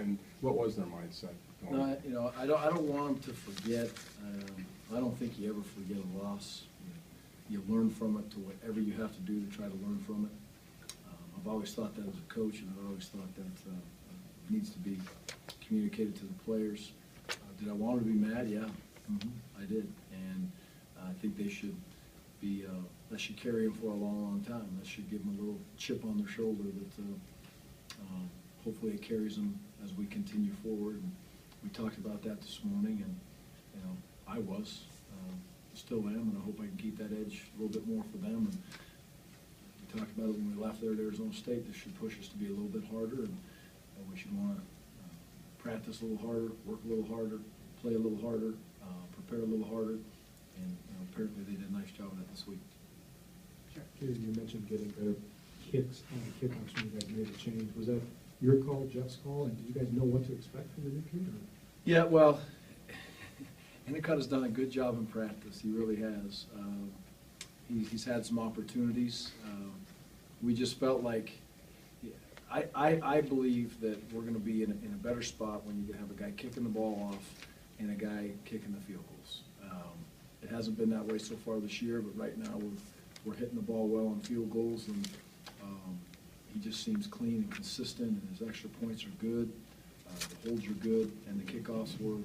and what was their mindset? No, you know, I don't want them to forget. I don't think you ever forget a loss. You learn from it to whatever you have to do to try to learn from it. I've always thought that as a coach, and I've always thought that needs to be communicated to the players. Did I want them to be mad? Yeah, I did. And I think they should be, that should carry them for a long, long time. That should give them a little chip on their shoulder that hopefully it carries them as we continue forward. And we talked about that this morning, and you know, I was, still am, and I hope I can keep that edge a little bit more for them. And we talked about it when we left there at Arizona State. This should push us to be a little bit harder, and we should want to practice a little harder, work a little harder, play a little harder, prepare a little harder, and apparently they did a nice job of that this week. Gary, you mentioned getting better kicks on the kickoffs when you guys made a change. Was that your call, Jeff's call, and did you guys know what to expect from the new kid? Or? Yeah, well, Endicott has done a good job in practice. He really has. He's had some opportunities. We just felt like, I believe that we're going to be in a better spot when you have a guy kicking the ball off and a guy kicking the field goals. It hasn't been that way so far this year, but right now we're hitting the ball well on field goals, and he just seems clean and consistent, and his extra points are good. The holds are good, and the kickoffs were,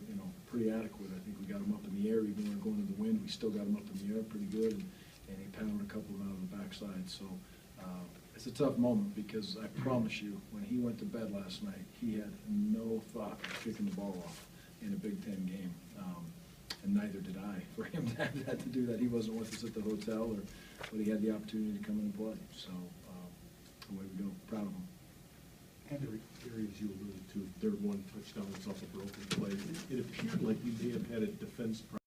pretty adequate. I think we got him up in the air, even when we were going to the wind. We still got him up in the air pretty good, and he pounded a couple of them out of the backside. So it's a tough moment, because I promise you, when he went to bed last night, he had no thought of kicking the ball off in a Big Ten game, and neither did I. For him to have to do that, he wasn't with us at the hotel, but he had the opportunity to come in and play. So away we go. Proud of him. Gary, as you alluded to, their one touchdown was off a broken play. It appeared like we may have had a defense